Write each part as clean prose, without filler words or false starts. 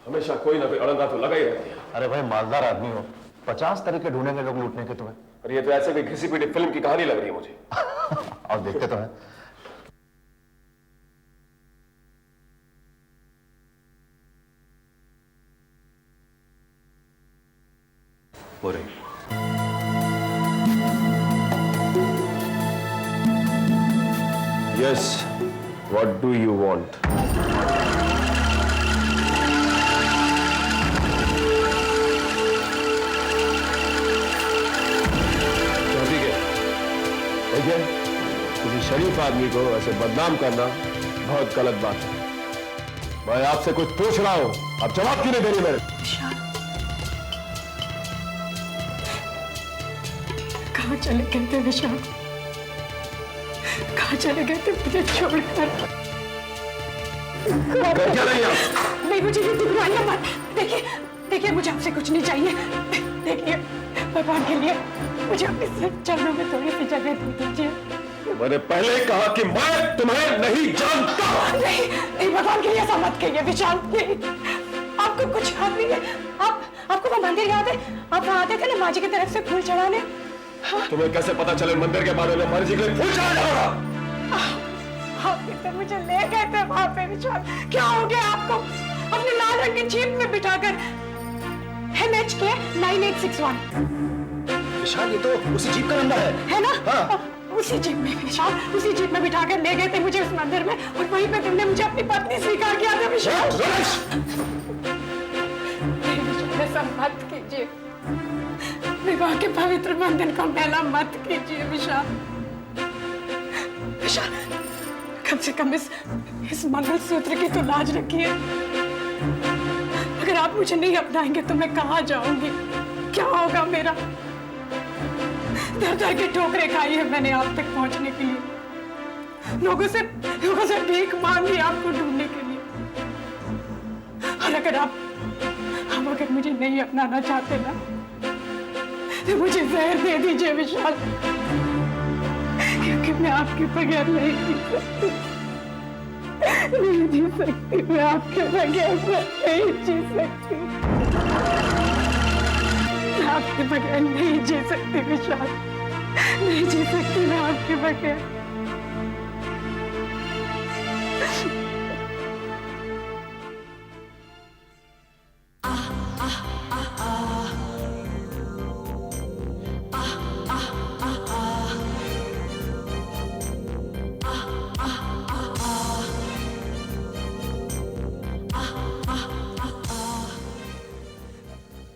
हमेशा कोई ना कोई अड़ंगा तो लगा ही रहती है। अरे भाई मालदार आदमी हो, 50 तरीके ढूंढेंगे लोग लूटने के तुम्हें। और ये तो ऐसे कोई घिसी पिटी फिल्म की कहानी लग रही है मुझे। और देखते तो हैं। हो रही। Yes, what do you want? देखिए, किसी शरीफ आदमी को ऐसे बदनाम करना बहुत गलत बात है। मैं आपसे कुछ पूछ रहा हूं, आप जवाब क्यों नहीं दे रही मेरे? कहाँ चले गए थे विशाल? कहाँ चले गए थे मुझे छोड़कर? क्या नहीं आप? नहीं, मुझे ये दिखवाइए मत। देखिए देखिए, मुझे आपसे कुछ नहीं चाहिए। देखिए, भगवान के लिए मुझे अपने सिर्फ चरणों में थोड़ी सी जगह दे दीजिए। मैंने पहले ही कहा कि मैं तुम्हें नहीं जानता। नहीं नहीं, भगवान के लिए ऐसा मत कहिए विशाल। नहीं, आपको कुछ याद नहीं है? आपको वो मंदिर याद है? आप वहाँ आते थे ना माँ जी की तरफ से फूल चढ़ाने। तुम्हें कैसे पता चले मंदिर के बारे में? माँ जी के लिए फूल चढ़ाया होगा। आप तो मुझे ले गए थे वहाँ पे विशाल। क्या हो गया आपको? अपने लाल रंग की जीप में बिठाकर MHK 9861। विशाल, ये तो उसी जीप का नंबर है ना? हाँ। उसी जीप में विशाल, उसी जीप में बिठाकर ले गए थे मुझे उस मंदिर में, और वहीं पे तुमने मुझे अपनी पत्नी स्वीकार किया था विशाल। ऐसा मत कीजिए, विवाह के पवित्र बंधन को मैला मत कीजिए विशाल। विशाल, कम से कम इस मंगलसूत्र की तो लाज रखिए। अगर आप मुझे नहीं अपनाएंगे तो मैं कहाँ जाऊंगी? क्या होगा मेरा? दर दर की ठोकरें खाई है मैंने आप तक पहुंचने के लिए। लोगों से भीख मांगी आपको ढूंढने के लिए। और अगर मुझे नहीं अपनाना चाहते ना, तो मुझे जहर दे दीजिए विशाल, क्योंकि मैं आपके बगैर नहीं जी सकती। नहीं जी सकती, मैं आपके बगैर नहीं जी सकती। मैं आपके बगैर नहीं जी सकती विशाल, नहीं जी सकती मैं आपके बगैर।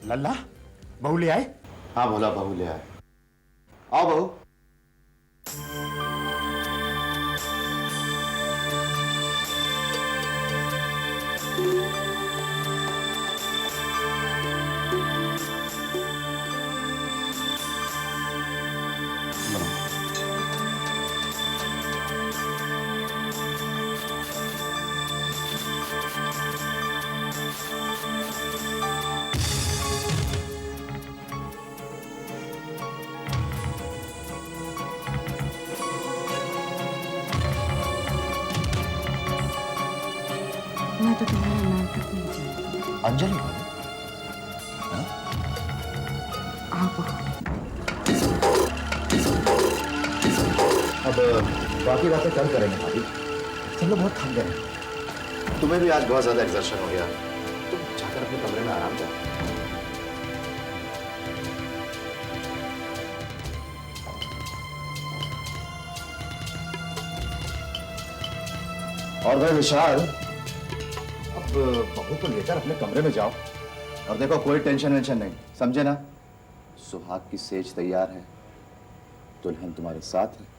लल्ला, बहू ले आए? हाँ भोला, बहू ले आए। आओ बहू। मैं तो तुम्हारा नाम तक नहीं जानती। अंजलि? आप अब बाकी बातें कल करेंगे भाभी, सब लोग बहुत थक गए हैं। तुम्हें भी आज बहुत ज्यादा एक्सर्शन हो गया, तुम जाकर अपने कमरे में आराम करो। और भाई विशाल, अब बहू को लेकर अपने कमरे में जाओ, और देखो कोई टेंशन वेंशन नहीं, समझे ना? सुहाग की सेज तैयार है, दुल्हन तुम्हारे साथ है।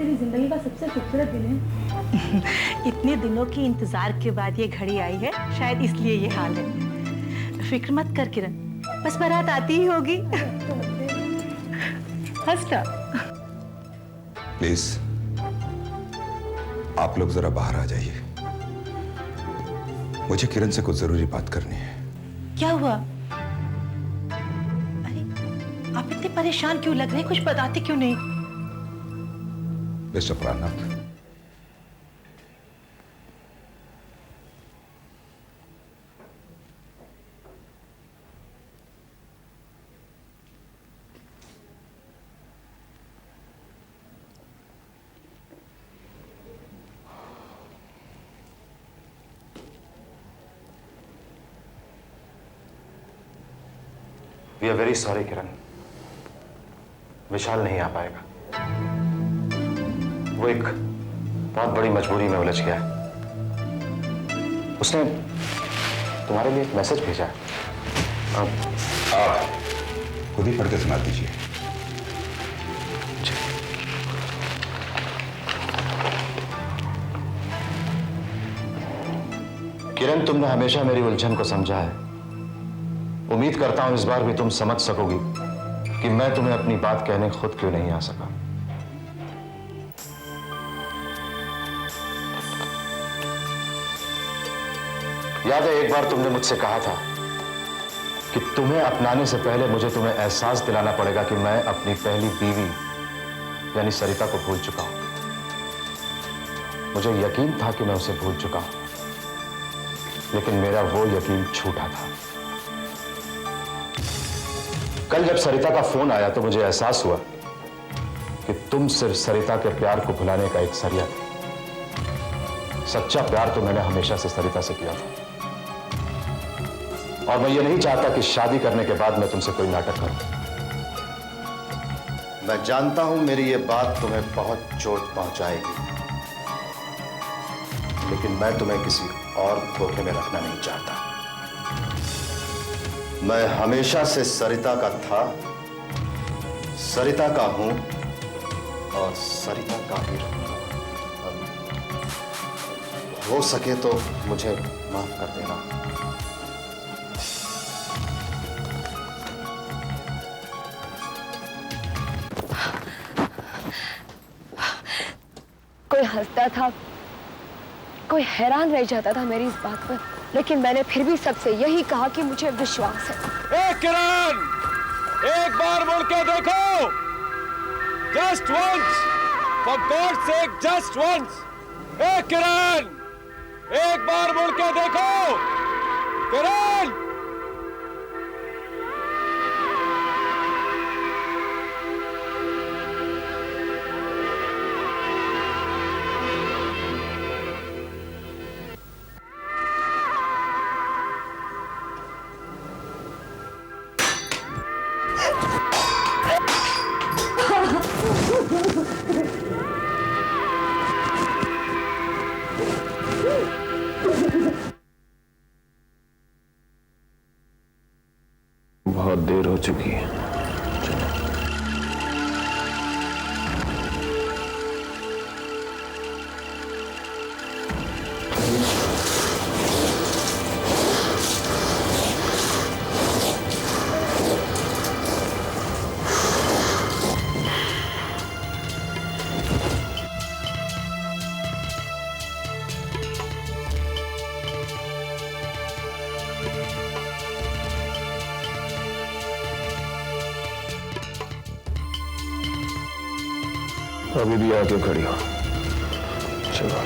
मेरी जिंदगी का सबसे खूबसूरत दिन है। इतने दिनों की इंतजार के बाद ये घड़ी आई है, शायद इसलिए ये हाल है। फिक्र मत कर किरण, बस बारात आती ही होगी। हंसना। प्लीज आप लोग जरा बाहर आ जाइए, मुझे किरण से कुछ जरूरी बात करनी है। क्या हुआ? अरे आप इतने परेशान क्यों लग रहे हैं? कुछ बताते क्यों नहीं? Mister Prannath, we are very sorry Kiran, Vishal नहीं आ पाएगा। वो एक बहुत बड़ी मजबूरी में उलझ गया है। उसने तुम्हारे लिए एक मैसेज भेजा है। आप खुद ही पढ़ के सुना दीजिए। किरण, तुमने हमेशा मेरी उलझन को समझा है। उम्मीद करता हूं इस बार भी तुम समझ सकोगी कि मैं तुम्हें अपनी बात कहने खुद क्यों नहीं आ सका। याद है एक बार तुमने मुझसे कहा था कि तुम्हें अपनाने से पहले मुझे तुम्हें एहसास दिलाना पड़ेगा कि मैं अपनी पहली बीवी यानी सरिता को भूल चुका हूं। मुझे यकीन था कि मैं उसे भूल चुका हूं, लेकिन मेरा वो यकीन झूठा था। कल जब सरिता का फोन आया तो मुझे एहसास हुआ कि तुम सिर्फ सरिता के प्यार को भुलाने का एक जरिया थे। सच्चा प्यार तो मैंने हमेशा से सरिता से किया था, और मैं ये नहीं चाहता कि शादी करने के बाद मैं तुमसे कोई नाटक करूं। मैं जानता हूं मेरी ये बात तुम्हें बहुत चोट पहुंचाएगी, लेकिन मैं तुम्हें किसी और धोखे में रखना नहीं चाहता। मैं हमेशा से सरिता का था, सरिता का हूं और सरिता का ही रहूंगा। हो सके तो मुझे माफ कर देना। कोई हंसता था, कोई हैरान रह जाता था मेरी इस बात पर, लेकिन मैंने फिर भी सबसे यही कहा कि मुझे विश्वास है। किरण, एक बार मुड़ के देखो, just once, for God sake just once. Kiran, एक बार मुड़ के देखो, किरण। बहुत देर हो चुकी है। अभी भी आके खड़ी हो। चलो।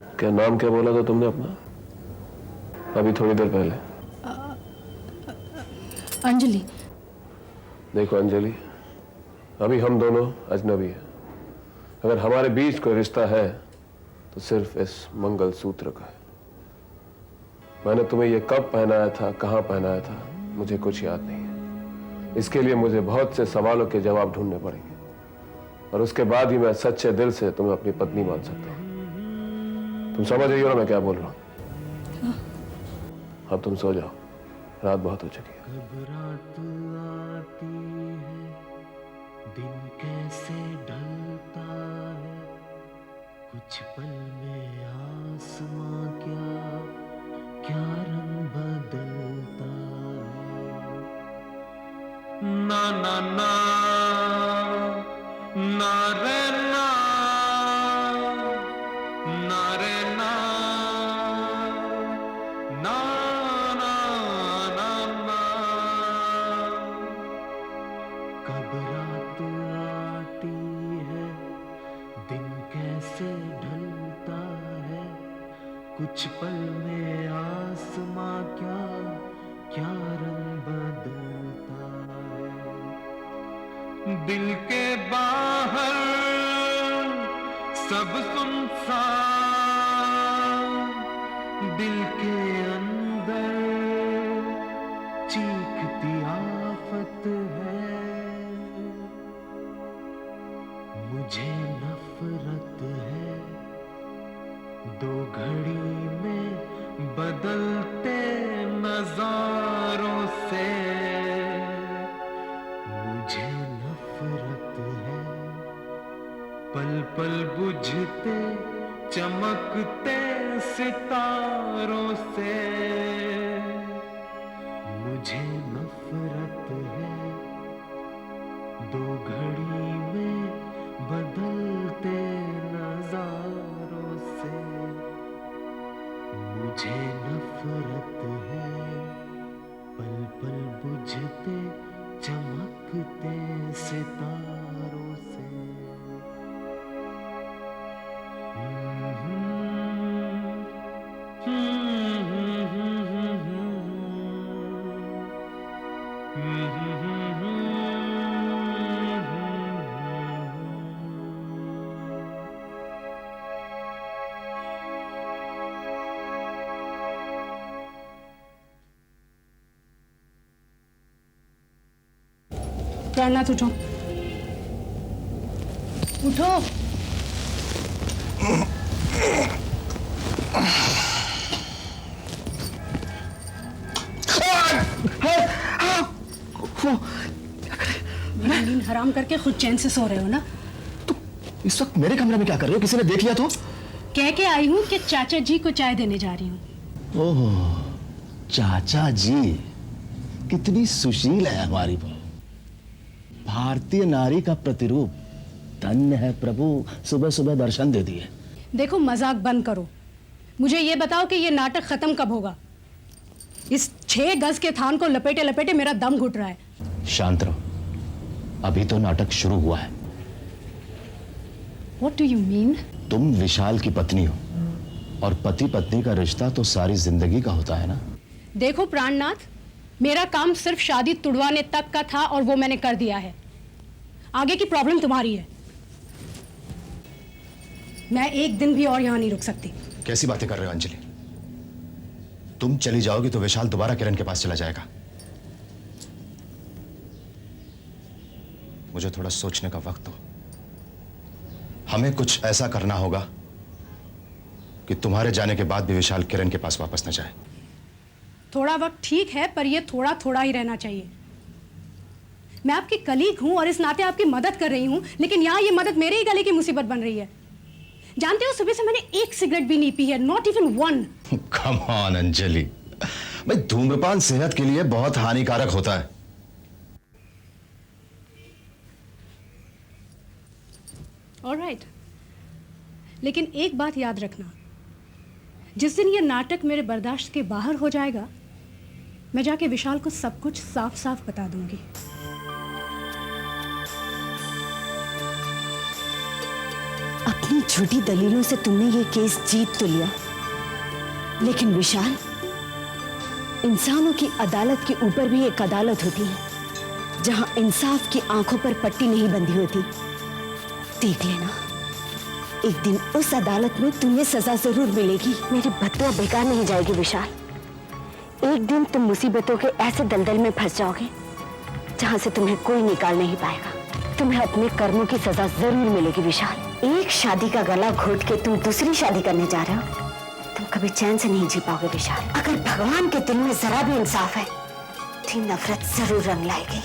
क्या नाम क्या बोला था तुमने अपना अभी थोड़ी देर पहले? अंजलि। देखो अंजलि, अभी हम दोनों अजनबी हैं। अगर हमारे बीच कोई रिश्ता है तो सिर्फ इस मंगल सूत्र का है। मैंने तुम्हें यह कब पहनाया था, कहां पहनाया था, मुझे कुछ याद नहीं है। इसके लिए मुझे बहुत से सवालों के जवाब ढूंढने पड़ेंगे। और उसके बाद ही मैं सच्चे दिल से तुम्हें अपनी पत्नी मान सकता हूं। तुम समझ रही हो ना मैं क्या बोल रहा हूं? अब तुम सो जाओ, रात बहुत हो चुकी है। कब रात आती है, दिन कैसे ढलता है, कुछ पल में आसमां क्या रंग बदलता है। ना ना ना ना रे ना, ना रे ना, ना ना ना ना। कब रात आती है, दिन कैसे ढलता है, कुछ पल में आसमां क्या रंग बदलता है। दिल के बाहर सब सुनसान, दिल के अंदर चीखती आफत है। मुझे नफरत है दो घड़ी में बदलते नजारों से। मुझे नफरत है पल पल बुझते चमकते सितारों से। मुझे नफरत है दो घड़ी में बदलते नजारों से। मुझे नफरत है पल पल बुझते चमकते सितारों से। प्राणनाथ उठो, उठो। नींद हराम करके खुद चैन से सो रहे हो ना? इस वक्त मेरे कमरे में क्या कर रहे हो? किसी ने देख लिया तो? कह के आई हूँ कि चाचा जी को चाय देने जा रही हूँ। ओह, चाचा जी कितनी सुशील है हमारी बहू, भारतीय नारी का प्रतिरूप। धन्य है प्रभु, सुबह सुबह दर्शन दे दिए। देखो मजाक बंद करो, मुझे ये बताओ कि ये नाटक खत्म कब होगा? इस 6 गज के थान को लपेटे लपेटे मेरा दम घुट रहा है। शांत रहो, अभी तो नाटक शुरू हुआ है। What do you mean? तुम विशाल की पत्नी हो और पति पत्नी का रिश्ता तो सारी जिंदगी का होता है ना। देखो प्राणनाथ, मेरा काम सिर्फ शादी तुड़वाने तक का था और वो मैंने कर दिया है। आगे की प्रॉब्लम तुम्हारी है। मैं एक दिन भी और यहां नहीं रुक सकती। कैसी बातें कर रहे हो अंजलि? तुम चली जाओगी तो विशाल दोबारा किरण के पास चला जाएगा। मुझे थोड़ा सोचने का वक्त दो। हमें कुछ ऐसा करना होगा कि तुम्हारे जाने के बाद भी विशाल किरण के पास वापस न जाए। थोड़ा वक्त ठीक है, पर यह थोड़ा थोड़ा ही रहना चाहिए। मैं आपकी कलीग हूं और इस नाते आपकी मदद कर रही हूं, लेकिन यहां ये मदद मेरे ही गले की मुसीबत बन रही है। जानते हो, सुबह से मैंने एक सिगरेट भी नहीं पी है, not even one. Come on Anjali, भाई धूम्रपान सेहत के लिए बहुत हानिकारक होता है। ऑलराइट, लेकिन एक बात याद रखना, जिस दिन ये नाटक मेरे बर्दाश्त के बाहर हो जाएगा, मैं जाके विशाल को सब कुछ साफ साफ बता दूंगी। अपनी झूठी दलीलों से तुमने ये केस जीत तो लिया, लेकिन विशाल, इंसानों की अदालत के ऊपर भी एक अदालत होती है जहां इंसाफ की आंखों पर पट्टी नहीं बंधी होती। देख लेना, एक दिन उस अदालत में तुम्हें सजा जरूर मिलेगी। मेरी बदुआ बेकार नहीं जाएगी विशाल। एक दिन तुम मुसीबतों के ऐसे दलदल में फंस जाओगे जहां से तुम्हें कोई निकाल नहीं पाएगा। तुम्हें अपने कर्मों की सजा जरूर मिलेगी विशाल। एक शादी का गला घोट के तुम दूसरी शादी करने जा रहे हो। तुम कभी चैन से नहीं जी पाओगे विशाल। अगर भगवान के दिल में जरा भी इंसाफ है तो नफरत जरूर रंग लाएगी।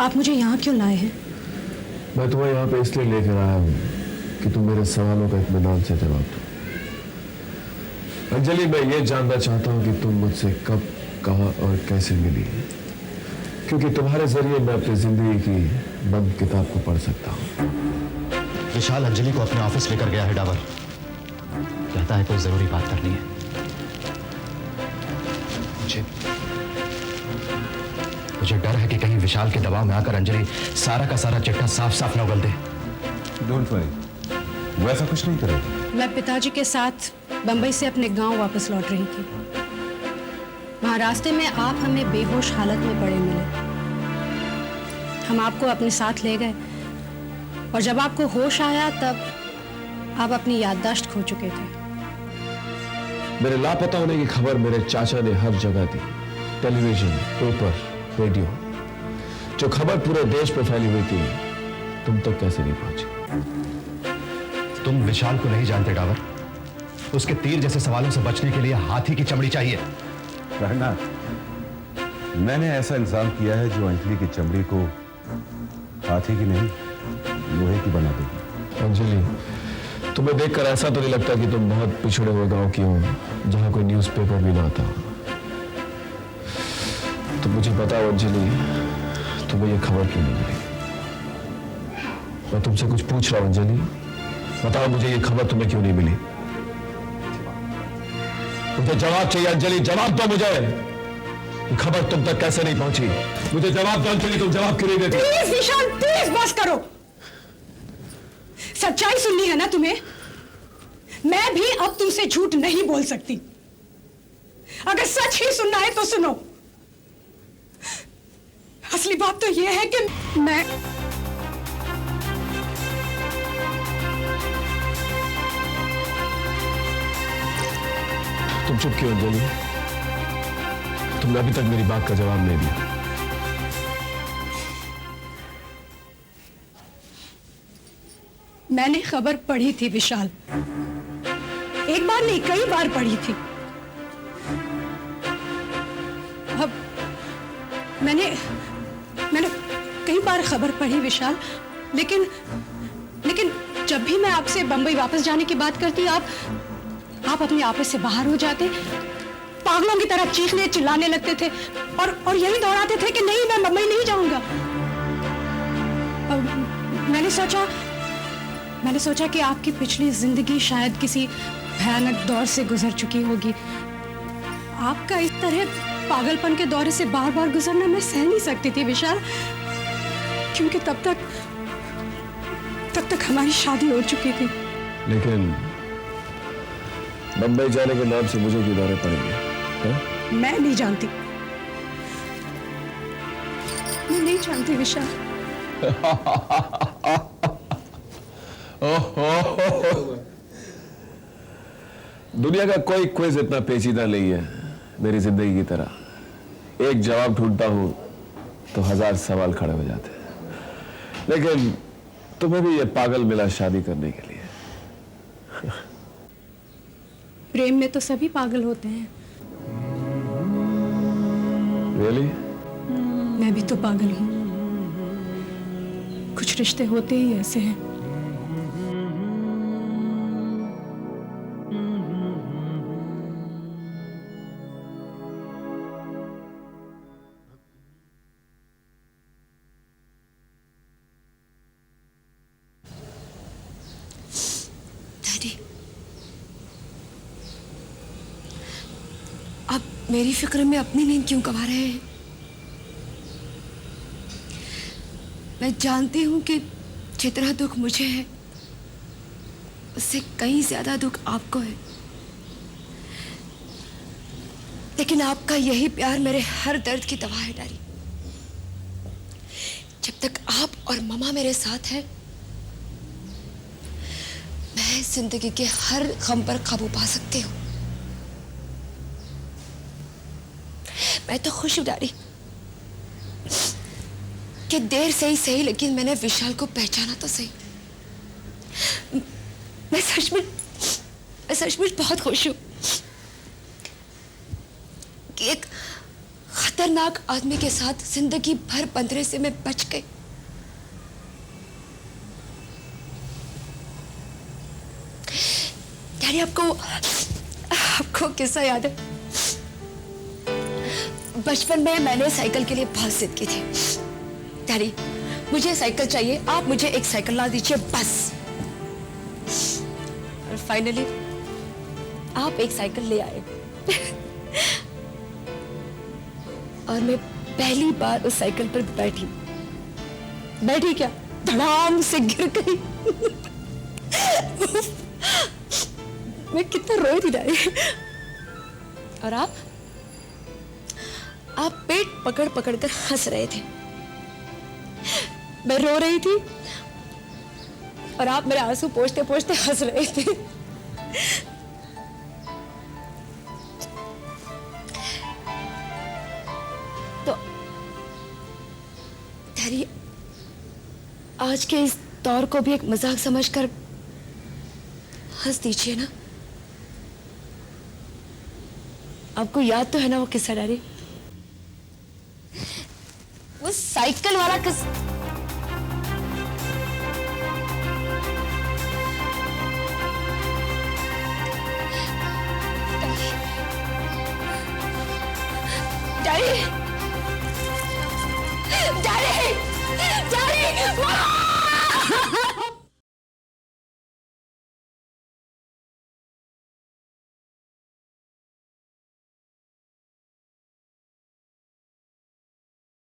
आप मुझे यहाँ क्यों लाए हैं? मैं तुम्हें यहाँ पे इसलिए लेकर आया हूँ कि तुम मेरे सवालों का इत्मीनान से जवाब दो। अंजलि, मैं ये जानना चाहता हूँ कि तुम मुझसे कब, कहाँ और कैसे मिली, क्योंकि तुम्हारे जरिए मैं अपनी जिंदगी की बंद किताब को पढ़ सकता हूँ। विशाल अंजलि को अपने ऑफिस लेकर गया है डावर। कहता है कोई जरूरी बात करनी है। मुझे डर है कि कहीं विशाल के दबाव में आकर अंजलि सारा का सारा चिट्ठा साफ साफ न उगल दे। डोंट वरी, वो ऐसा कुछ नहीं करेगा। मैं पिताजी के साथ बंबई से अपने गांव वापस लौट रही थी। वहां रास्ते में आप हमें बेहोश हालत में पड़े मिले। हम आपको अपने साथ ले गए और जब आपको होश आया तब आप अपनी याददाश्त खो चुके थे। मेरे लापता होने की खबर मेरे चाचा ने हर जगह दी, टेलीविजन, पेपर, रेडियो। जो खबर पूरे देश में फैली हुई थी, तुम तक कैसे नहीं पहुंची? तुम विशाल को नहीं जानते डावर। उसके तीर जैसे सवालों से बचने के लिए हाथी की चमड़ी चाहिए। रहनाथ, मैंने ऐसा इंतजाम किया है जो अंजलि की चमड़ी को हाथी की नहीं, लोहे की बना देगी। अंजलि, तुम्हें देखकर ऐसा तो नहीं लगता कि तुम बहुत पिछड़े हुए गांव की हो, जहां कोई न्यूज़पेपर भी ना आता हो। तो मुझे बताओ अंजलि, तुम्हें यह खबर क्यों नहीं मिली? मैं तुमसे कुछ पूछ रहा हूं अंजलि, बताओ मुझे ये खबर तुम्हें क्यों नहीं मिली? मुझे जवाब चाहिए अंजलि, जवाब दो मुझे। ये खबर तुम तक कैसे नहीं पहुंची? मुझे जवाब दो अंजलि, तुम जवाब क्यों नहीं देती? प्लीज विशाल, प्लीज बस करो। सच्चाई सुननी है ना तुम्हें? मैं भी अब तुमसे झूठ नहीं बोल सकती। अगर सच ही सुनना है तो सुनो। असली बात तो यह है कि मैं तुम चुप क्यों अंजलि? तुमने अभी तक मेरी बात का जवाब नहीं दिया। मैंने खबर पढ़ी थी विशाल, एक बार नहीं कई बार पढ़ी थी। अब मैंने कई बार खबर पढ़ी विशाल, लेकिन जब भी मैं आपसे बंबई वापस जाने की बात करती, आप अपने ऑफिस से बाहर हो जाते, पागलों की तरह चीखने चिल्लाने लगते थे और यही दोहराते थे कि नहीं, मैं बंबई नहीं जाऊंगा। मैंने सोचा कि आपकी पिछली जिंदगी शायद किसी भयानक दौर से गुजर चुकी होगी। आपका इस तरह पागलपन के दौरे से बार बार गुजरना मैं सह नहीं सकती थी विशाल, क्योंकि तब तक हमारी शादी हो चुकी थी। लेकिन बंबई जाने के नाम से मुझे क्यों दौरे पड़ेंगे? मैं नहीं जानती, मैं नहीं जानती विशाल। दुनिया का कोई क्विज इतना पेचीदा नहीं है मेरी जिंदगी की तरह। एक जवाब ढूंढता हूं तो 1000 सवाल खड़े हो जाते हैं। लेकिन तुम्हें भी ये पागल मिला शादी करने के लिए। प्रेम में तो सभी पागल होते हैं। Really? मैं भी तो पागल हूं। कुछ रिश्ते होते ही ऐसे हैं। आप मेरी फिक्र में अपनी नींद क्यों गंवा रहे हैं? मैं जानती हूं कि जितना दुख मुझे है उससे कहीं ज्यादा दुख आपको है, लेकिन आपका यही प्यार मेरे हर दर्द की दवा है डैडी। जब तक आप और ममा मेरे साथ हैं, मैं जिंदगी के हर गम पर काबू पा सकती हूँ। मैं तो खुश हूं डैडी, कि देर से ही सही लेकिन मैंने विशाल को पहचाना तो सही। मैं सचमुच बहुत खुश हूं कि एक खतरनाक आदमी के साथ जिंदगी भर बंधने से मैं बच गई। डैडी, आपको किस्सा याद है? बचपन में मैंने साइकिल के लिए बहुत जिद की थी। डैडी, मुझे साइकिल चाहिए, आप मुझे एक साइकिल ला दीजिए बस। और फाइनली आप एक साइकिल ले आए और मैं पहली बार उस साइकिल पर बैठी क्या, धड़ाम से गिर गई। मैं कितना रोई थी डैडी। और आप पेट पकड़ कर हंस रहे थे। मैं रो रही थी और आप मेरे आंसू पोंछते पोंछते हंस रहे थे। तो डैडी, आज के इस दौर को भी एक मजाक समझकर हंस दीजिए ना। आपको याद तो है ना वो किस्सा डैडी, वो साइकिल वाला किस्सा। डैडी